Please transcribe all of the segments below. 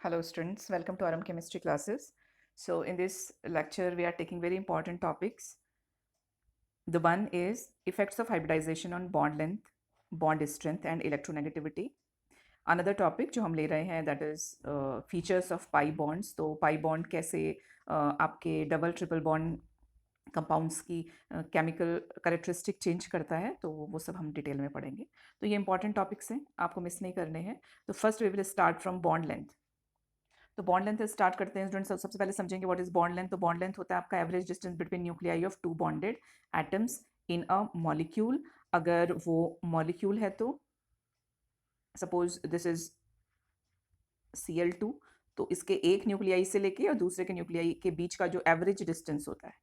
Hello students, welcome to RM chemistry classes. So in this lecture we are taking very important topics. The one is effects of hybridization on bond length, bond strength and electronegativity. Another topic जो हम ले रहे हैं that is features of pi bonds. तो pi bond कैसे आपके double triple bond compounds की chemical characteristic change करता है, तो वो सब हम डिटेल में पढ़ेंगे. तो ये इंपॉर्टेंट टॉपिक्स हैं, आपको मिस नहीं करने हैं. तो first we will start from bond length. तो बॉन्ड लेंथ स्टार्ट करते हैं स्टूडेंट्स. सबसे पहले समझेंगे व्हाट इज बॉन्ड लेंथ. तो बॉन्ड लेंथ होता है आपका average distance between nuclei of two bonded atoms in a molecule. अगर वो मॉलिक्यूल है तो सपोज दिस इज Cl2, तो इसके एक न्यूक्लियाई से लेके और दूसरे के न्यूक्लियाई के बीच का जो एवरेज डिस्टेंस होता है,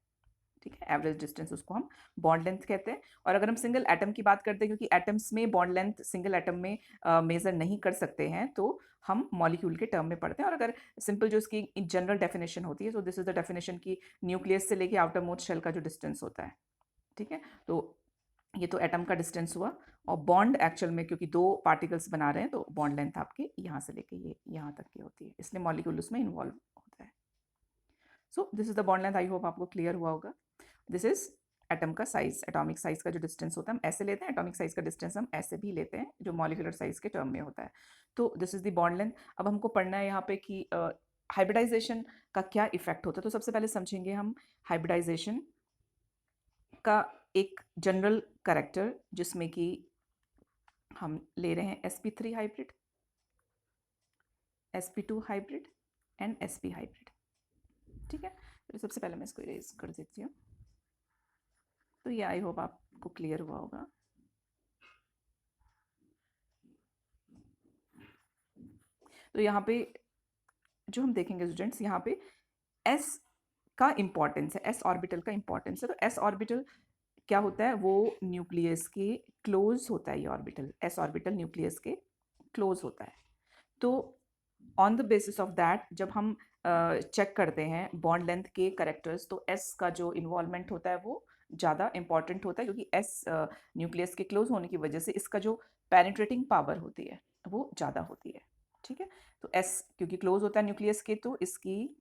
ठीक है, एवरेज डिस्टेंस, उसको हम बॉन्ड लेंथ कहते हैं. और अगर हम सिंगल एटम की बात करते हैं, क्योंकि एटम्स में बॉन्ड लेंथ सिंगल एटम में मेजर नहीं कर सकते हैं, तो हम मॉलिक्यूल के टर्म में पढ़ते हैं. और अगर सिंपल जो इसकी जनरल डेफिनेशन होती है, तो दिस इज द डेफिनेशन की न्यूक्लियस से लेके आउटर मोस्ट शेल का जो डिस्टेंस होता है, ठीक है. तो ये तो एटम का डिस्टेंस हुआ. और बॉन्ड एक्चुअल में क्योंकि दो पार्टिकल्स बना रहे हैं, तो बॉन्ड लेंथ आपकी यहाँ से लेके ये यहाँ तक की होती है, इसलिए मॉलिक्यूल उसमें इन्वॉल्व होता है. So this is the bond length. I hope आपको क्लियर हुआ होगा. दिस इज एटम का साइज, एटॉमिक साइज का जो डिस्टेंस होता है हम ऐसे लेते हैं, एटॉमिक साइज का डिस्टेंस हम ऐसे भी लेते हैं जो मॉलिक्यूलर साइज के टर्म में होता है. तो this is the bond length. अब हमको पढ़ना है यहाँ पे कि हाइब्रिडाइजेशन का क्या इफेक्ट होता है. तो सबसे पहले समझेंगे हम हाइब्रिडाइजेशन का एक जनरल कैरेक्टर, जिसमें कि हम ले रहे हैं sp3 hybrid, sp2 hybrid and sp hybrid, ठीक है. तो सबसे पहले मैं इसको इरेज कर देती हूँ. तो ये आई होप आपको क्लियर हुआ होगा. तो यहाँ पे जो हम देखेंगे स्टूडेंट्स, यहाँ पे s का इंपॉर्टेंस है, s ऑर्बिटल का इंपॉर्टेंस है. तो s ऑर्बिटल क्या होता है, वो न्यूक्लियस के क्लोज होता है. ये ऑर्बिटल, s ऑर्बिटल न्यूक्लियस के क्लोज होता है. तो on the basis of that जब हम चेक करते हैं बॉन्ड लेंथ के करेक्टर्स, तो s का जो इन्वॉल्वमेंट होता है वो ज़्यादा इंपॉर्टेंट होता है, क्योंकि s न्यूक्लियस के क्लोज होने की वजह से इसका जो पेनिट्रेटिंग पावर होती है वो ज़्यादा होती है, ठीक है. तो s क्योंकि क्लोज होता है न्यूक्लियस के, तो इसकी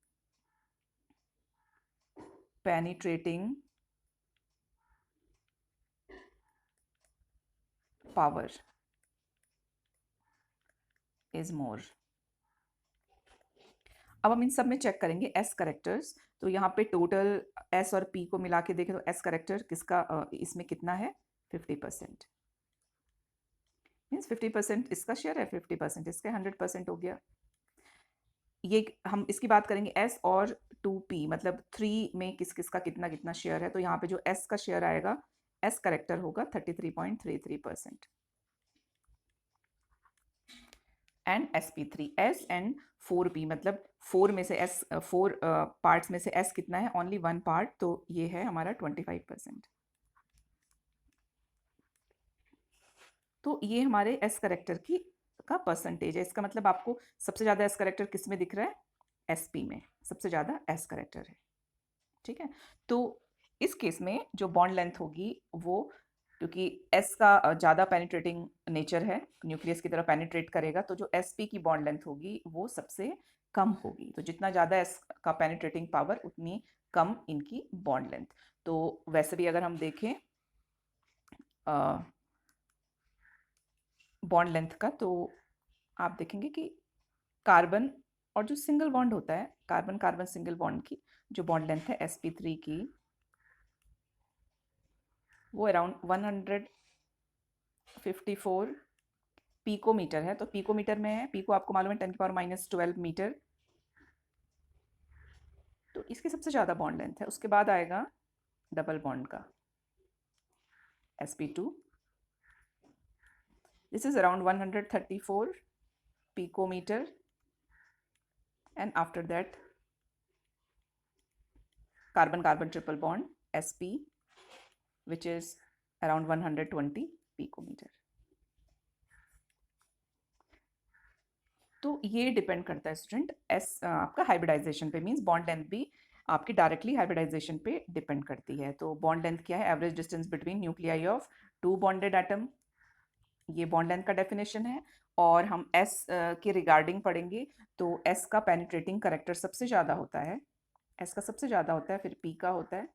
पेनिट्रेटिंग पावर इज मोर. अब हम इन सब में चेक करेंगे s करेक्टर्स. तो यहाँ पे टोटल s और p को मिला के देखें तो s करेक्टर किसका इसमें कितना है, 50%. मीन्स 50% इसका शेयर है, 50% इसका, 100% हो गया. ये हम इसकी बात करेंगे s और 2p, मतलब 3 में किस किस का कितना कितना शेयर है. तो यहाँ पे जो s का शेयर आएगा, s करेक्टर होगा 33.33%. And sp3 s and 4p, मतलब 4 में से s, 4 पार्ट्स में से s कितना है, ओनली 1 पार्ट, तो ये है हमारा 25%. तो ये हमारे s करेक्टर की का परसेंटेज है. इसका मतलब आपको सबसे ज़्यादा s करेक्टर किस में दिख रहा है, sp में सबसे ज़्यादा s करेक्टर है, ठीक है. तो इस केस में जो बॉन्ड लेंथ होगी वो, क्योंकि s का ज़्यादा पेनिट्रेटिंग नेचर है, न्यूक्लियस की तरफ पेनिट्रेट करेगा, तो जो sp की बॉन्ड लेंथ होगी वो सबसे कम होगी. तो जितना ज़्यादा s का पेनिट्रेटिंग पावर, उतनी कम इनकी बॉन्ड लेंथ. तो वैसे भी अगर हम देखें बॉन्ड लेंथ का, तो आप देखेंगे कि कार्बन और जो सिंगल बॉन्ड होता है, कार्बन कार्बन सिंगल बॉन्ड की जो बॉन्ड लेंथ है sp3 की, वो अराउंड 154 पिकोमीटर है. तो पिकोमीटर में है, पिको आपको मालूम है 10⁻⁻12 मीटर. तो इसकी सबसे ज़्यादा बॉन्ड लेंथ है. उसके बाद आएगा डबल बॉन्ड का sp2. This is around 134 picometer. And after that carbon carbon triple bond sp, which is around 120 picometer. तो ये डिपेंड करता है स्टूडेंट एस आपका हाइब्रिडाइजेशन पे, मींस बॉन्ड लेंथ भी आपकी डायरेक्टली हाइब्रिडाइजेशन पे डिपेंड करती है. तो बॉन्ड लेंथ क्या है, average distance between nuclei of two bonded atom ये बॉन्ड लेंथ का डेफिनेशन है। और हम एस के रिगार्डिंग पढ़ेंगे तो एस का पेनिट्रेटिंग करेक्टर सबसे ज़्यादा होता है, एस का सबसे ज़्यादा होता है, फिर पी का होता है,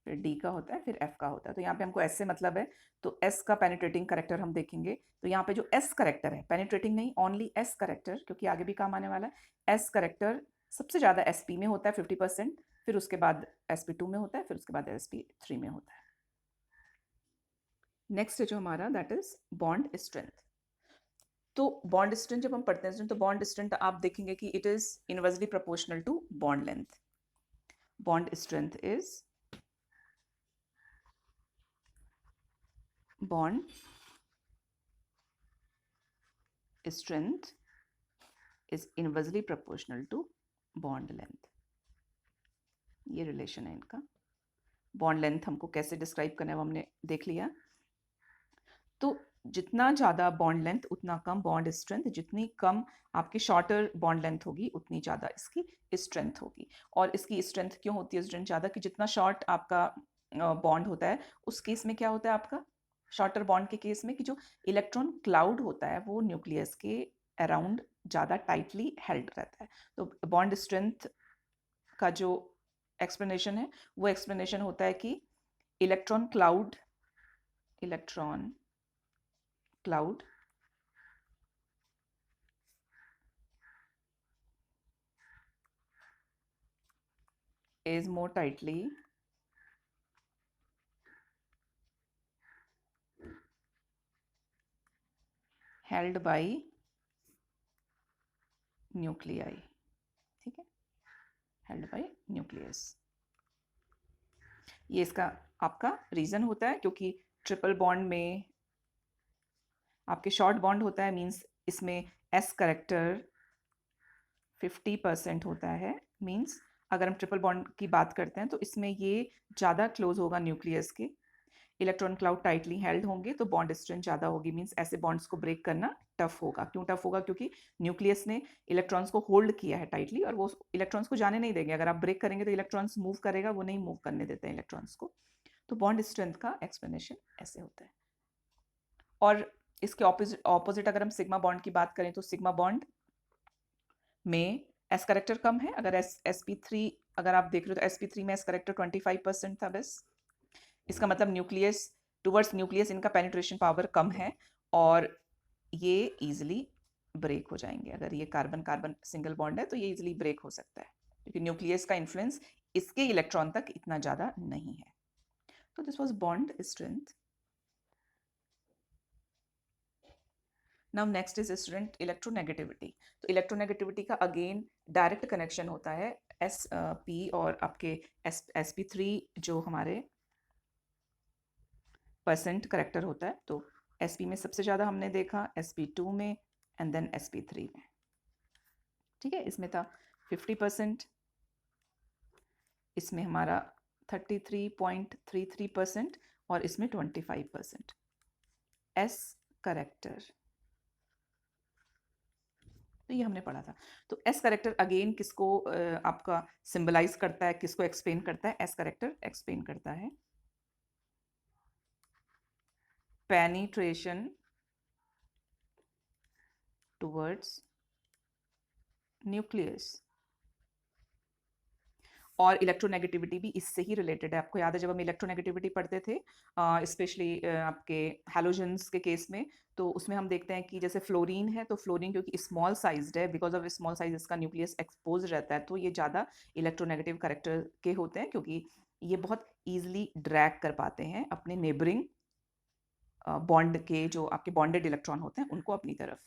फिर डी का होता है, फिर एफ का होता है। तो यहाँ पे हमको एस से मतलब है, तो एस का पेनिट्रेटिंग करेक्टर हम देखेंगे। तो यहाँ पे जो एस करेक्टर है, पेनिट्रेटिंग नहीं, ओनली एस करेक्टर, क्योंकि आगे भी काम आने वाला है। एस करेक्टर सबसे ज़्यादा एस पी में होता है 50%, फिर उसके बाद एस पी 2 में होता है, फिर उसके बाद एस पी 3 में होता है। नेक्स्ट है जो हमारा, दैट इज बॉन्ड स्ट्रेंथ। तो बॉन्ड स्ट्रेंथ जब हम पढ़ते हैं तो बॉन्ड स्ट्रेंथ आप देखेंगे कि it is inversely proportional to bond length. Bond strength is bond strength is inversely proportional to bond length। ये रिलेशन है इनका। बॉन्ड लेंथ हमको कैसे डिस्क्राइब करना है वो हमने देख लिया। तो जितना ज़्यादा बॉन्ड लेंथ उतना कम बॉन्ड स्ट्रेंथ, जितनी कम आपकी शॉर्टर बॉन्ड लेंथ होगी उतनी ज़्यादा इसकी स्ट्रेंथ होगी। और इसकी स्ट्रेंथ क्यों होती है स्ट्रेंथ ज़्यादा, कि जितना शॉर्ट आपका बॉन्ड होता है उस केस में क्या होता है आपका, शॉर्टर बॉन्ड के केस में कि जो इलेक्ट्रॉन क्लाउड होता है वो न्यूक्लियस के अराउंड ज़्यादा टाइटली हेल्ड रहता है। तो बॉन्ड स्ट्रेंथ का जो एक्सप्लेनेशन है वो एक्सप्लेनेशन होता है कि electron cloud is more tightly held by nuclei, ठीक है, held by nucleus। ये इसका आपका रीजन होता है, क्योंकि ट्रिपल बॉन्ड में आपके शॉर्ट बॉन्ड होता है, मींस इसमें एस करेक्टर 50% होता है। मींस अगर हम ट्रिपल बॉन्ड की बात करते हैं तो इसमें ये ज़्यादा क्लोज होगा न्यूक्लियस के, इलेक्ट्रॉन क्लाउड टाइटली हेल्ड होंगे तो बॉन्ड स्ट्रेंथ ज़्यादा होगी। मींस ऐसे बॉन्ड्स को ब्रेक करना टफ होगा। क्यों टफ होगा, क्योंकि न्यूक्लियस ने इलेक्ट्रॉन्स को होल्ड किया है टाइटली और वो इलेक्ट्रॉन्स को जाने नहीं देंगे। अगर आप ब्रेक करेंगे तो इलेक्ट्रॉन्स मूव करेगा, वो नहीं मूव करने देते हैं इलेक्ट्रॉन्स को। तो बॉन्ड स्ट्रेंथ का एक्सप्लेनेशन ऐसे होता है। और इसके ऑपोजिट अगर हम सिग्मा बॉन्ड की बात करें तो सिग्मा बॉन्ड में एस करेक्टर कम है। अगर एस पी थ्री अगर आप देख रहे हो तो एस पी थ्री में एस करेक्टर 25% था बस। इसका मतलब न्यूक्लियस टुवर्ड्स न्यूक्लियस इनका पेनिट्रेशन पावर कम है और ये इजीली ब्रेक हो जाएंगे। अगर ये कार्बन कार्बन सिंगल बॉन्ड है तो ये इजीली ब्रेक हो सकता है, क्योंकि न्यूक्लियस का इन्फ्लुएंस इसके इलेक्ट्रॉन तक इतना ज़्यादा नहीं है। तो this was bond strength. Now next is student electronegativity. तो इलेक्ट्रोनेगेटिविटी का अगेन डायरेक्ट कनेक्शन होता है एस पी और आपके एस पी थ्री जो हमारे परसेंट करेक्टर होता है। तो एस पी में सबसे ज़्यादा हमने देखा, एस पी टू में and then S P three में, ठीक है। इसमें था 50%, इसमें हमारा 33.33% और इसमें 25% एस करेक्टर। तो ये हमने पढ़ा था। तो एस करेक्टर अगेन किसको आपका सिंबलाइज करता है, किसको एक्सप्लेन करता है? एस करेक्टर एक्सप्लेन करता है पेनिट्रेशन टुवर्ड्स न्यूक्लियस। और इलेक्ट्रोनेगेटिविटी भी इससे ही रिलेटेड है। आपको याद है जब हम इलेक्ट्रोनेगेटिविटी पढ़ते थे, स्पेशली आपके हैलोजेंस के केस में, तो उसमें हम देखते हैं कि जैसे फ्लोरीन है, तो फ्लोरीन क्योंकि स्मॉल साइज्ड है, बिकॉज ऑफ स्मॉल साइज इसका न्यूक्लियस एक्सपोज रहता है, तो ये ज़्यादा इलेक्ट्रोनेगेटिव करेक्टर के होते हैं, क्योंकि ये बहुत ईजिली ड्रैग कर पाते हैं अपने नेबरिंग बॉन्ड के जो आपके बॉन्डेड इलेक्ट्रॉन होते हैं उनको अपनी तरफ।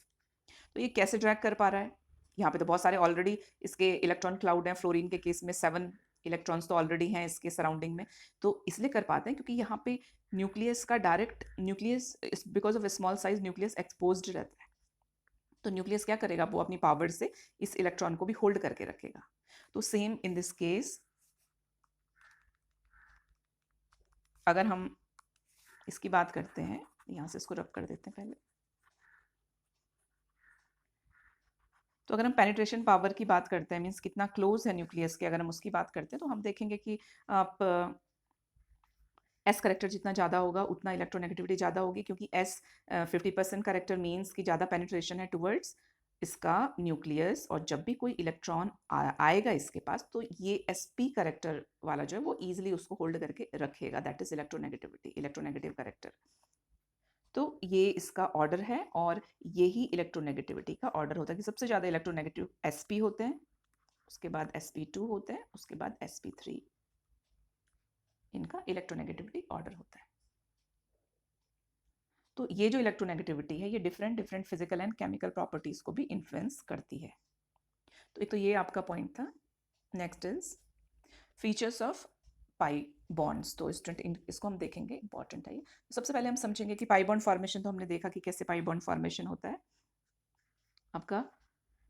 तो ये कैसे ड्रैग कर पा रहा है? यहाँ पे तो बहुत सारे ऑलरेडी इसके इलेक्ट्रॉन क्लाउड हैं। फ्लोरीन के केस में 7 इलेक्ट्रॉन्स तो ऑलरेडी हैं इसके सराउंडिंग में। तो इसलिए कर पाते हैं क्योंकि यहाँ पे न्यूक्लियस का direct nucleus because of small size nucleus exposed रहता है। तो न्यूक्लियस क्या करेगा, वो अपनी पावर से इस इलेक्ट्रॉन को भी होल्ड करके रखेगा। तो सेम इन दिस केस अगर हम इसकी बात करते हैं, यहाँ से इसको रब कर देते हैं पहले। तो अगर हम पेनिट्रेशन पावर की बात करते हैं, मीन्स कितना क्लोज है न्यूक्लियस के, अगर हम उसकी बात करते हैं तो हम देखेंगे कि आप एस करेक्टर जितना ज़्यादा होगा उतना इलेक्ट्रोनेगेटिविटी ज़्यादा होगी, क्योंकि एस 50% करेक्टर मीन्स कि ज़्यादा पेनिट्रेशन है टुवर्ड्स इसका न्यूक्लियस, और जब भी कोई इलेक्ट्रॉन आएगा इसके पास तो ये sp करेक्टर वाला जो है वो ईजिली उसको होल्ड करके रखेगा, that is electronegativity, electronegative character. तो ये इसका ऑर्डर है, और यही इलेक्ट्रोनेगेटिविटी का ऑर्डर होता है कि सबसे ज़्यादा इलेक्ट्रोनेगेटिव sp होते हैं, उसके बाद sp2 होते हैं, उसके बाद sp3, इनका इलेक्ट्रोनेगेटिविटी ऑर्डर होता है। तो ये जो इलेक्ट्रोनेगेटिविटी है ये different different physical and chemical properties को भी इन्फ्लुएंस करती है। तो एक तो ये आपका पॉइंट था। Next is features of pi bonds. तो स्टूडेंट इसको हम देखेंगे, इंपॉर्टेंट है ये। तो सबसे पहले हम समझेंगे कि पाई बॉन्ड फॉर्मेशन, तो हमने देखा कि कैसे पाई बॉन्ड फॉर्मेशन होता है। आपका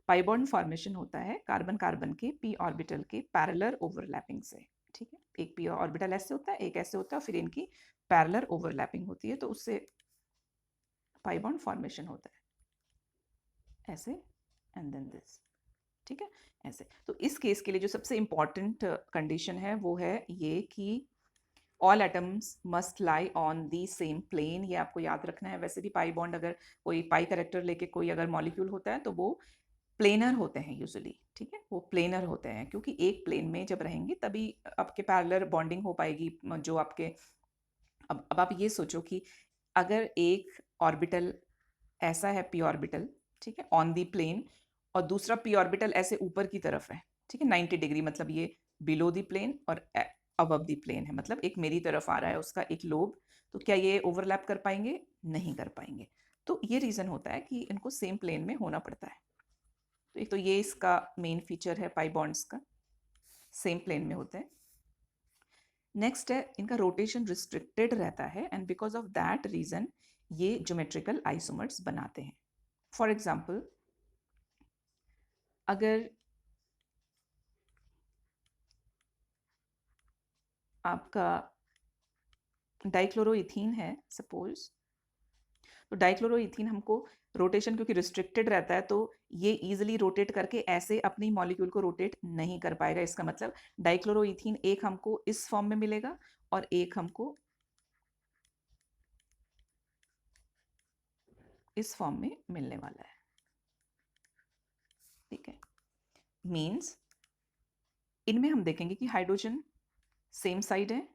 पाई बॉन्ड फॉर्मेशन होता है कार्बन कार्बन के p ऑर्बिटल के पैरेलल ओवरलैपिंग से, ठीक है। एक p ऑर्बिटल ऐसे होता है, एक ऐसे होता है, और फिर इनकी पैरेलल ओवरलैपिंग होती है, तो उससे पाई बॉन्ड फॉर्मेशन होता है ऐसे, एंड देन दिस, ठीक है, ऐसे। तो इस केस के लिए जो सबसे इंपॉर्टेंट कंडीशन है वो है ये कि all atoms must lie on the same plane. ये आपको याद रखना है। वैसे भी पाई बॉन्ड, अगर कोई पाई करेक्टर लेके कोई अगर मॉलिक्यूल होता है तो वो प्लेनर होते हैं यूजुअली, ठीक है, वो प्लेनर होते हैं, क्योंकि एक प्लेन में जब रहेंगे तभी आपके पैरेलल बॉन्डिंग हो पाएगी। जो आपके अब आप ये सोचो कि अगर एक ऑर्बिटल ऐसा है p ऑर्बिटल, ठीक है, ऑन दी प्लेन, और दूसरा p ऑर्बिटल ऐसे ऊपर की तरफ है, ठीक है, 90 डिग्री, मतलब ये बिलो दी प्लेन और अबव दी प्लेन है, मतलब एक मेरी तरफ आ रहा है उसका एक लोब, तो क्या ये ओवरलैप कर पाएंगे? नहीं कर पाएंगे। तो ये रीजन होता है कि इनको सेम प्लेन में होना पड़ता है। तो एक तो ये इसका मेन फीचर है पाई बॉन्ड्स का, सेम प्लेन में होते हैं। नेक्स्ट है इनका रोटेशन रिस्ट्रिक्टेड रहता है, and because of that reason ये ज्योमेट्रिकल आइसोमर्स बनाते हैं। फॉर एग्जाम्पल, अगर आपका डाइक्लोरोइथीन है सपोज, तो डाइक्लोरोइथीन हमको रोटेशन क्योंकि रिस्ट्रिक्टेड रहता है, तो ये इजीली रोटेट करके ऐसे अपनी मॉलिक्यूल को रोटेट नहीं कर पाएगा। इसका मतलब डाइक्लोरोइथीन एक हमको इस फॉर्म में मिलेगा और एक हमको इस फॉर्म में मिलने वाला है, ठीक है। मीन्स इनमें हम देखेंगे कि हाइड्रोजन सेम साइड है,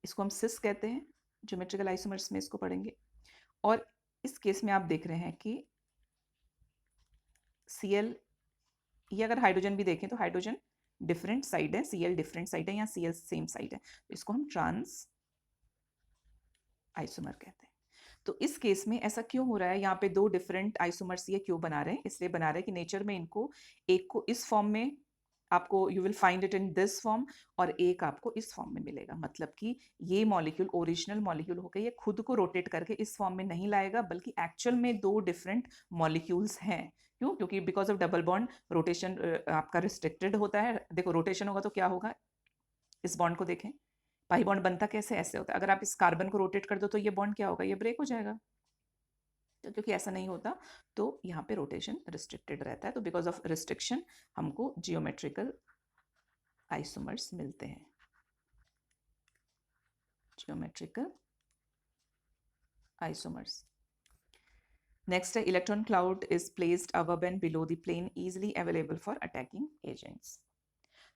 इसको हम सिस कहते हैं, ज्योमेट्रिकल आइसोमर्स में इसको पढ़ेंगे। और इस केस में आप देख रहे हैं कि Cl, ये अगर हाइड्रोजन भी देखें तो हाइड्रोजन डिफरेंट साइड है, Cl डिफरेंट साइड है, या Cl सेम साइड है, तो इसको हम ट्रांस आइसोमर कहते हैं। तो इस केस में ऐसा क्यों हो रहा है, यहाँ पे दो डिफरेंट आइसोमर्स ये क्यों बना रहे हैं? इसलिए बना रहे हैं कि नेचर में इनको एक को इस फॉर्म में आपको you will find it in this form, और एक आपको इस फॉर्म में मिलेगा। मतलब कि ये मॉलिक्यूल ओरिजिनल मॉलिक्यूल होकर ये खुद को रोटेट करके इस फॉर्म में नहीं लाएगा, बल्कि एक्चुअल में दो डिफरेंट मॉलिक्यूल्स हैं। क्यों? क्योंकि because of double bond rotation आपका रिस्ट्रिक्टेड होता है। देखो रोटेशन होगा तो क्या होगा, इस बॉन्ड को देखें, पाई बॉन्ड बनता कैसे? ऐसे होता है। अगर आप इस कार्बन को रोटेट कर दो तो ये बॉन्ड क्या होगा, ये ब्रेक हो जाएगा। तो क्योंकि ऐसा नहीं होता तो यहाँ पे रोटेशन रिस्ट्रिक्टेड रहता है। तो बिकॉज ऑफ रिस्ट्रिक्शन हमको जियोमेट्रिकल आइसोमर्स मिलते हैं, जियोमेट्रिकल आइसोमर्स। नेक्स्ट है electron cloud is placed above and below the plane easily available for attacking agents.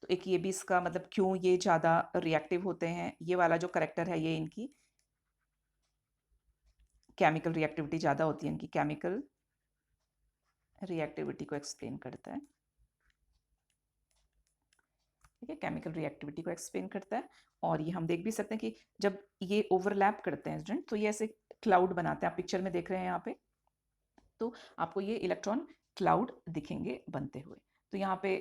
तो एक ये भी इसका मतलब क्यों ये ज़्यादा रिएक्टिव होते हैं, ये वाला जो करेक्टर है ये इनकी केमिकल रिएक्टिविटी ज़्यादा होती है, इनकी केमिकल रिएक्टिविटी को एक्सप्लेन करता है, ठीक है, केमिकल रिएक्टिविटी को एक्सप्लेन करता है। और ये हम देख भी सकते हैं कि जब ये ओवरलैप करते हैं स्टूडेंट, तो ये ऐसे क्लाउड बनाते हैं, आप पिक्चर में देख रहे हैं यहाँ पे, तो आपको ये इलेक्ट्रॉन क्लाउड दिखेंगे बनते हुए। तो यहाँ पे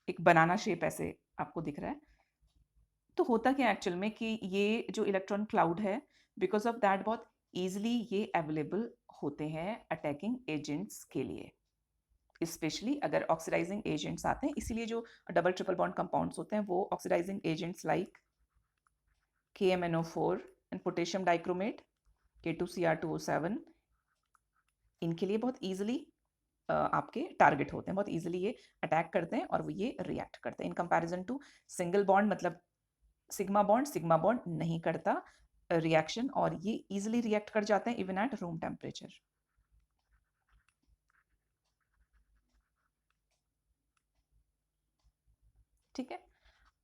एक बनाना शेप ऐसे आपको दिख रहा है। तो होता क्या एक्चुअल में कि ये जो इलेक्ट्रॉन क्लाउड है, बिकॉज ऑफ दैट बहुत ईजिली ये अवेलेबल होते हैं अटैकिंग एजेंट्स के लिए, स्पेशली अगर ऑक्सीडाइजिंग एजेंट्स आते हैं। इसीलिए जो डबल ट्रिपल बॉन्ड कंपाउंड्स होते हैं वो oxidizing agents like KMNO4 and potassium dichromate K2Cr2O7, इनके लिए बहुत ईजिली आपके टारगेट होते हैं, बहुत ईजिली ये अटैक करते हैं और वो ये रिएक्ट करते हैं in comparison to single bond. मतलब सिग्मा बॉन्ड नहीं करता रिएक्शन, और ये इजिली रिएक्ट कर जाते हैं इवन एट रूम टेम्परेचर। ठीक है,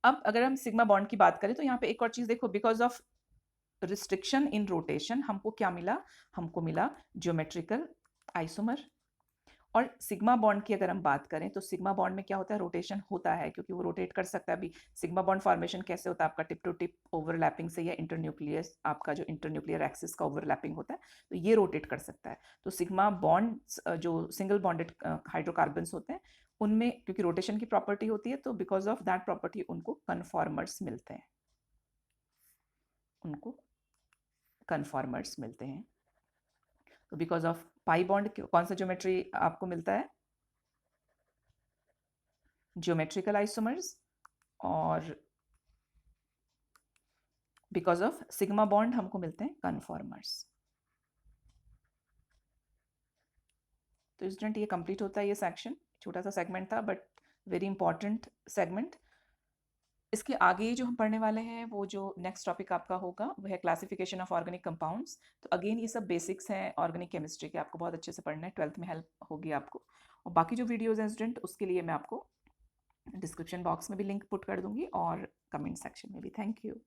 अब अगर हम सिग्मा बॉन्ड की बात करें तो यहाँ पे एक और चीज देखो, because of restriction in rotation हमको क्या मिला, हमको मिला ज्योमेट्रिकल आइसोमर। और सिग्मा बॉन्ड की अगर हम बात करें तो सिग्मा बॉन्ड में क्या होता है, रोटेशन होता है, क्योंकि वो रोटेट कर सकता है। अभी सिग्मा बॉन्ड फॉर्मेशन कैसे होता है आपका, टिप टू टिप ओवरलैपिंग से, या इंटरन्यूक्लियर, आपका जो इंटरन्यूक्लियर एक्सिस का ओवरलैपिंग होता है, तो ये रोटेट कर सकता है। तो सिग्मा बॉन्ड जो सिंगल बॉन्डेड हाइड्रोकार्बन्स होते हैं उनमें क्योंकि रोटेशन की प्रॉपर्टी होती है, तो बिकॉज ऑफ दैट प्रॉपर्टी उनको कन्फॉर्मर्स मिलते हैं, उनको कन्फॉर्मर्स मिलते हैं। तो बिकॉज ऑफ पाई बॉन्ड कौन सा ज्योमेट्री आपको मिलता है, ज्योमेट्रिकल आइसोमर्स, और बिकॉज ऑफ सिग्मा बॉन्ड हमको मिलते हैं कन्फॉर्मर्स। तो स्टूडेंट ये कंप्लीट होता है ये सेक्शन, छोटा सा सेगमेंट था बट वेरी इंपॉर्टेंट सेगमेंट। इसके आगे जो हम पढ़ने वाले हैं वो जो नेक्स्ट टॉपिक आपका होगा वो है क्लासिफिकेशन ऑफ ऑर्गेनिक कंपाउंड्स। तो अगेन ये सब बेसिक्स हैं ऑर्गेनिक केमिस्ट्री के, आपको बहुत अच्छे से पढ़ना है, 12th में हेल्प होगी आपको। और बाकी जो वीडियोज़ हैं स्टूडेंट उसके लिए मैं आपको डिस्क्रिप्शन बॉक्स में भी लिंक पुट कर दूंगी और कमेंट सेक्शन में भी। Thank you.